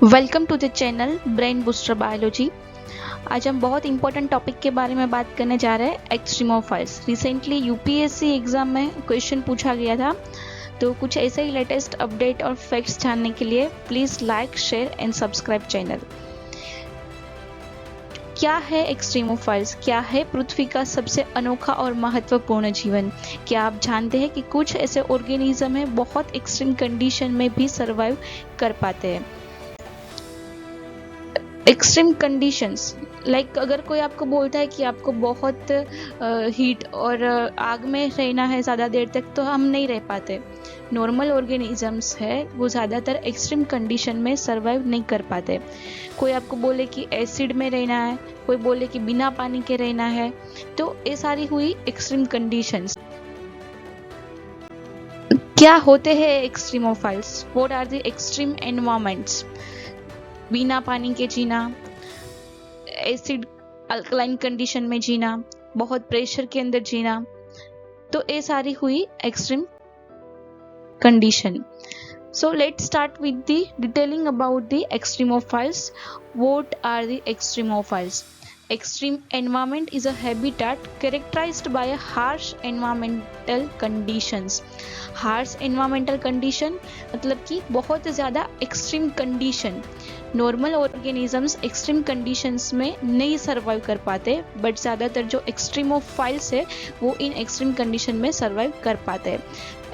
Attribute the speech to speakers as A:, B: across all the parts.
A: Welcome to the channel brain booster biology. आज हम बहुत इंपॉर्टेंट टॉपिक के बारे में बात करने जा रहे हैं, एक्सट्रीमोफाइल्स। रिसेंटली यूपीएससी एग्जाम में क्वेश्चन पूछा गया था, तो कुछ ऐसे ही लेटेस्ट अपडेट और फैक्ट्स जानने के लिए please like, share and subscribe channel. क्या है एक्सट्रीमोफाइल्स? क्या है पृथ्वी का सबसे अनोखा और महत्वपूर्ण जीवन? क्या आप जानते हैं कि कुछ ऐसे ऑर्गेनिज्म हैं बहुत एक्सट्रीम कंडीशन में भी सर्वाइव कर पाते हैं? एक्सट्रीम कंडीशंस लाइक अगर कोई आपको बोलता है कि आपको बहुत हीट और आग में रहना है ज़्यादा देर तक, तो हम नहीं रह पाते। नॉर्मल ऑर्गेनिजम्स है वो ज़्यादातर एक्सट्रीम कंडीशन में सर्वाइव नहीं कर पाते। कोई आपको बोले कि एसिड में रहना है, कोई बोले कि बिना पानी के रहना है, तो ये सारी हुई एक्सट्रीम कंडीशंस। क्या होते हैं extremophiles? What are the extreme environments? बिना पानी के जीना, एसिड अल्कलाइन कंडीशन में जीना, बहुत प्रेशर के अंदर जीना, तो ये सारी हुई extreme condition. So let's start with the detailing about the extremophiles. What are the extremophiles? Extreme environment is a habitat characterized by a harsh environmental conditions. Harsh environmental condition मतलब कि बहुत ज़्यादा extreme condition. Normal organisms extreme conditions में नहीं survive कर पाते, but ज़्यादातर जो एक्सट्रीमोफाइल्स है वो इन एक्सट्रीम कंडीशन में सर्वाइव कर पाते हैं।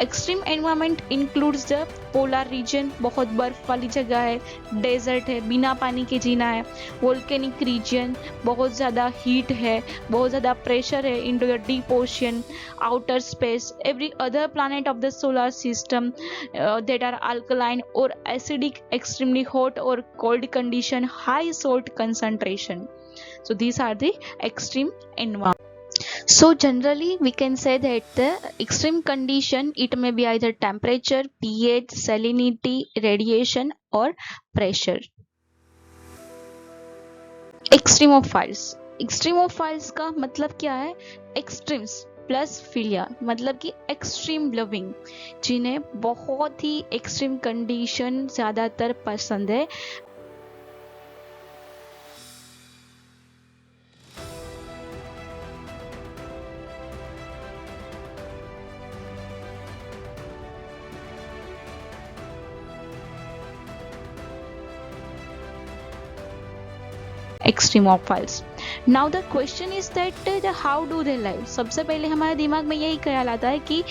A: Extreme environment includes the polar region, बहुत बर्फ वाली जगह है, डेजर्ट है, बिना पानी के जीना है, वोल्केनिक रीजन, बहुत ज़्यादा हीट है, बहुत ज़्यादा प्रेशर है into the deep ocean, outer space, every other planet of the solar system that are alkaline और एसिडिक, एक्सट्रीमली हॉट और cold condition, high salt concentration. So these are the extreme environment. So generally we can say that the extreme condition, it may be either temperature, pH, salinity, radiation or pressure. Extremophiles का मतलब क्या है? Extremes plus philia, मतलब कि extreme loving, जिन्हें बहुत ही extreme condition ज़्यादातर पसंद है। Extremophiles. Now the question is that how do they live. सबसे पहले हमारे दिमाग में यही ख्याल आता है कि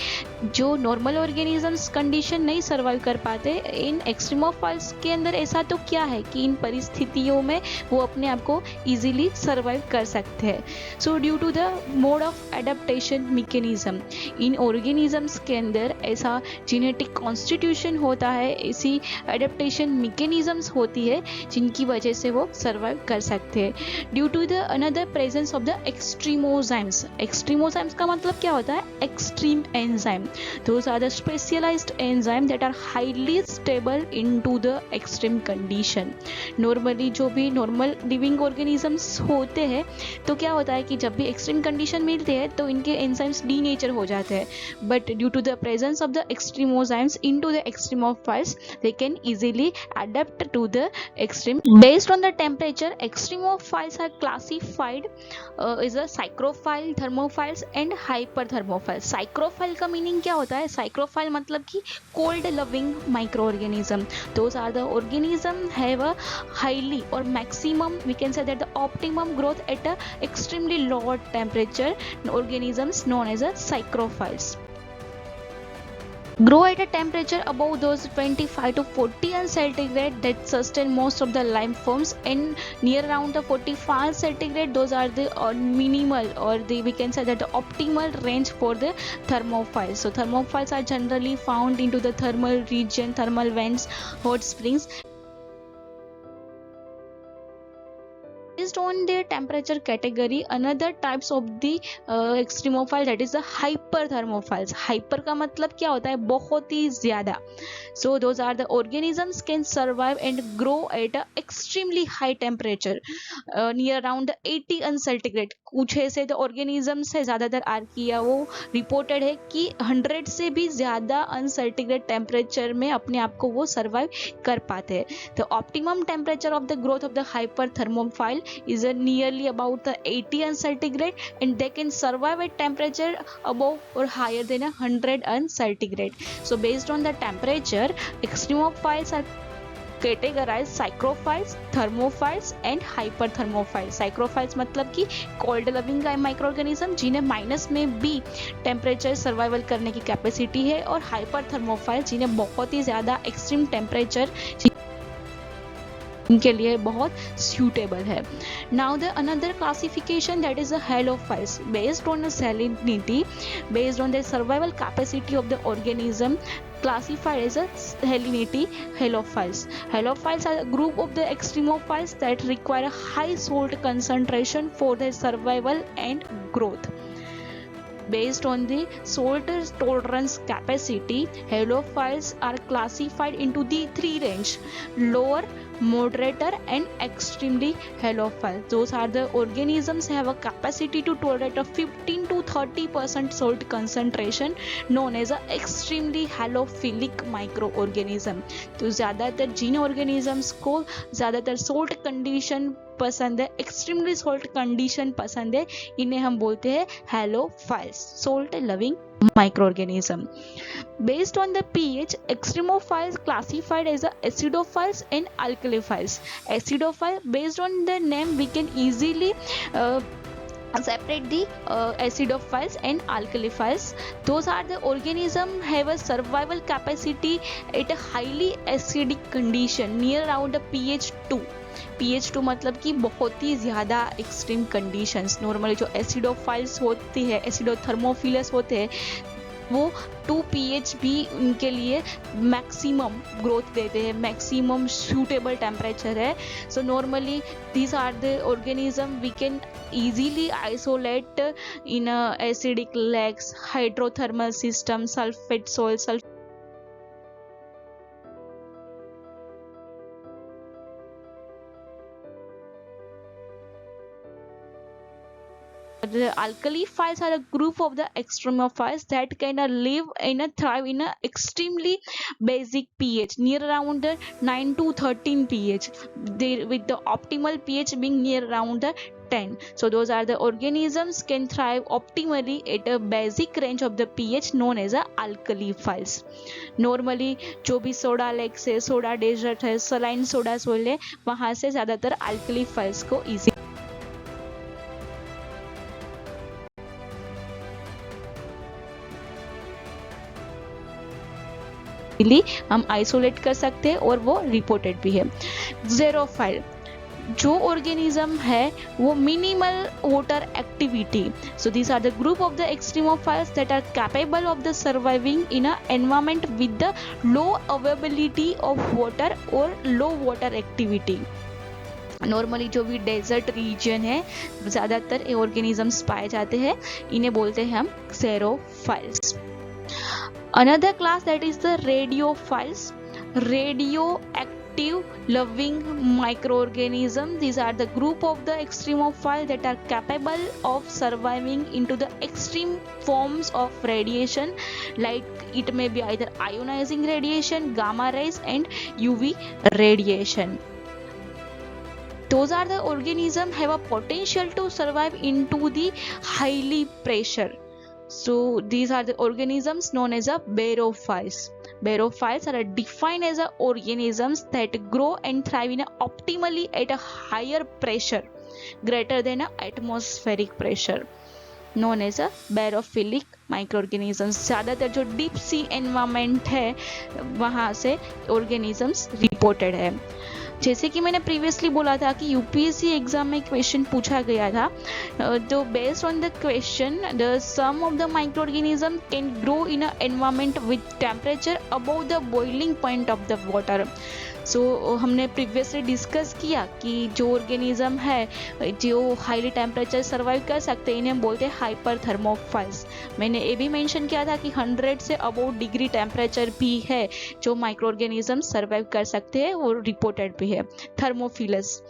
A: जो नॉर्मल ऑर्गेनिजम्स कंडीशन नहीं सर्वाइव कर पाते, इन एक्सट्रीमोफाइल्स के अंदर ऐसा तो क्या है कि इन परिस्थितियों में वो अपने आप को इजीली सर्वाइव कर सकते हैं। So due to the mode of adaptation mechanism, इन ऑर्गेनिजम्स के अंदर ऐसा जेनेटिक कॉन्स्टिट्यूशन होता है, ऐसी एडेप्टेशन मैकेनिज्म्स होती है जिनकी वजह से वो सर्वाइव कर सकते हैं। Due to the another presence of the extremozymes. Extremozymes का मतलब क्या होता है? Extreme enzyme. Those are the specialized enzyme that are highly stable into the extreme condition. Normally जो भी normal living organisms होते हैं, तो क्या होता है कि जब भी extreme condition मिलते हैं तो इनके enzymes denature हो जाते हैं, but due to the presence of the extremozymes into the extremophiles, they can easily adapt to the extreme. Based on the temperature, extremophiles are classified is a psychrophile, thermophiles and hyperthermophiles. Psychrophile का meaning क्या होता है? Psychrophile मतलब कि cold loving microorganism. Those are the organism have a highly और maximum, we can say that the optimum growth at a extremely lower temperature, organisms known as a psychrophiles grow at a temperature above those 25 to 40 centigrade that sustain most of the life forms, and near around the 45 centigrade, those are the minimal, or the we can say that the optimal range for the thermophiles. So thermophiles are generally found into the thermal region, thermal vents, hot springs. Based on their temperature category, another types of the extremophile, that is the hyperthermophiles. Hyper का मतलब क्या होता है? बहुत ही ज़्यादा. So those are the organisms can survive and grow at a extremely high temperature, near around 80 centigrade. कुछ ऐसे तो organisms है, ज़्यादातर आर्किया, वो रिपोर्टेड है कि 100 से भी ज़्यादा अनसेंटीग्रेड टेम्परेचर में अपने आप को वो सर्वाइव कर पाते हैं. The optimum temperature of the growth of the hyperthermophile is nearly about the 80 centigrade, and they can survive at temperature above or higher than 100 centigrade. So based on the temperature, extremophiles are categorized psychrophiles, thermophiles and hyperthermophiles. Psychrophiles मतलब कि cold loving micro organism जिन्हें minus में भी temperature survival करने की capacity है, और हाइपरथर्मोफाइल जिन्हें बहुत ही ज़्यादा एक्सट्रीम टेम्परेचर इनके लिए बहुत suitable है. Now the another classification, that is the halophiles, based on the salinity, based on the survival capacity of the organism, classified as a salinity halophiles. Halophiles are a group of the extremophiles that require a high salt concentration for their survival and growth. Based on the salt tolerance capacity, halophiles are classified into the three range: lower, moderate and extremely halophile. Those are the organisms have a capacity to tolerate a 15 to 30% salt concentration, known as a extremely halophilic microorganism. तो ज़्यादातर जिन organisms को ज़्यादातर salt condition पसंद है, extremely salt condition पसंद है, इन्हें हम बोलते हैं halophiles, salt loving microorganism. Based on the pH, extremophiles classified as acidophiles and alkaliphiles. Acidophile, based on the name, we can easily separate the acidophiles and alkaliphiles. Those are the organism have a survival capacity at a highly acidic condition near around a pH 2. pH 2 मतलब कि बहुत ही ज़्यादा extreme conditions. Normally जो acidophiles होती है, एसिडोथर्मोफिलस होते हैं, वो 2 pH भी उनके लिए मैक्सिमम ग्रोथ देते हैं, मैक्सिमम सूटेबल टेम्परेचर है. So normally these are the organism we can easily isolate in a acidic lakes, hydrothermal system, sulfate soil, The alkaliphiles are a group of the extremophiles that can live in a thrive in a extremely basic pH near around 9 to 13 pH, with the optimal pH being near around 10. So those are the organisms can thrive optimally at a basic range of the pH known as alkaliphiles. Normally जो भी soda lake से, soda desert है, saline soda soul है, वहाँ से ज़्यादातर alkaliphiles को easy हम आइसोलेट कर सकते हैं, और वो रिपोर्टेड भी है. ज़ेरोफाइल जो ऑर्गेनिज्म है वो minimal water activity. So these are the group of the extremophiles that are capable of the surviving in a environment with the low availability of water और लो वाटर एक्टिविटी. नॉर्मली जो भी desert region है, ज़्यादातर organisms पाए जाते हैं, इन्हें बोलते हैं हम ज़ेरोफाइल्स. Another class, that is the radiophiles, radioactive loving microorganism. These are the group of the extremophile that are capable of surviving into the extreme forms of radiation, like it may be either ionizing radiation, gamma rays and UV radiation. Those are the organism have a potential to survive into the highly pressure. So these are the organisms known as barophiles. Barophiles are defined as organisms that grow and thrive in optimally at a higher pressure greater than atmospheric pressure, known as barophilic microorganisms. ज़्यादातर जो deep sea environment है वहाँ से organisms reported है. जैसे कि मैंने previously बोला था कि यूपीएससी एग्जाम में क्वेश्चन पूछा गया था, तो based on the question, the some of the microorganism can grow in a environment with temperature above the boiling point of the water. हमने प्रीवियसली डिस्कस किया कि जो ऑर्गेनिज्म है जो हाईली टेम्परेचर सर्वाइव कर सकते हैं इन्हें हम बोलते हैं हाइपरथर्मोफाइल्स। मैंने ये भी मेंशन किया था कि 100 से अबाउट डिग्री टेम्परेचर भी है जो माइक्रो ऑर्गेनिज्म सर्वाइव कर सकते हैं और रिपोर्टेड भी है, thermophilus.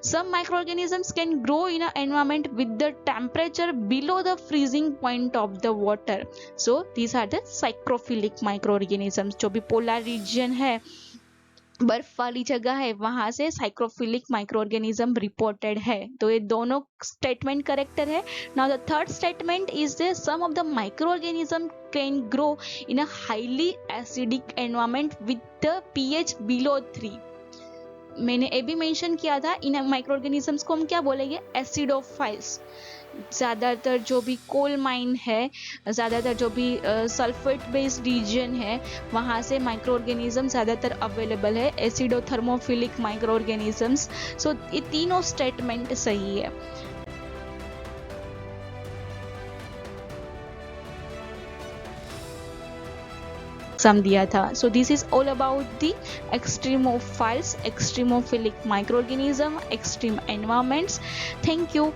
A: Some microorganisms can grow in a environment with the temperature below the freezing point of the water. So these are the psychrophilic microorganisms. जो भी पोलर रीजन है, बर्फ वाली जगह है, वहां से साइक्रोफिलिक माइक्रो ऑर्गेनिज्म रिपोर्टेड है। तो ये दोनों स्टेटमेंट करेक्टर है। Now the third statement is the some of the micro organism can grow in a highly acidic environment with the pH below 3। मैंने ये भी मेंशन किया था, इन माइक्रो ऑर्गेनिजम्स को हम क्या बोलेंगे, एसिडोफाइल्स। ज़्यादातर जो भी कोल माइन है, ज़्यादातर जो भी सल्फेट बेस्ड रीजन है, वहाँ से माइक्रो ऑर्गेनिज्म ज़्यादातर अवेलेबल है, एसिडोथर्मोफिलिक माइक्रो ऑर्गेनिजम्स। सो ये तीनों स्टेटमेंट सही है। एग्जाम दिया था। So this is all about the extremophiles, extremophilic microorganism, extreme environments. Thank you.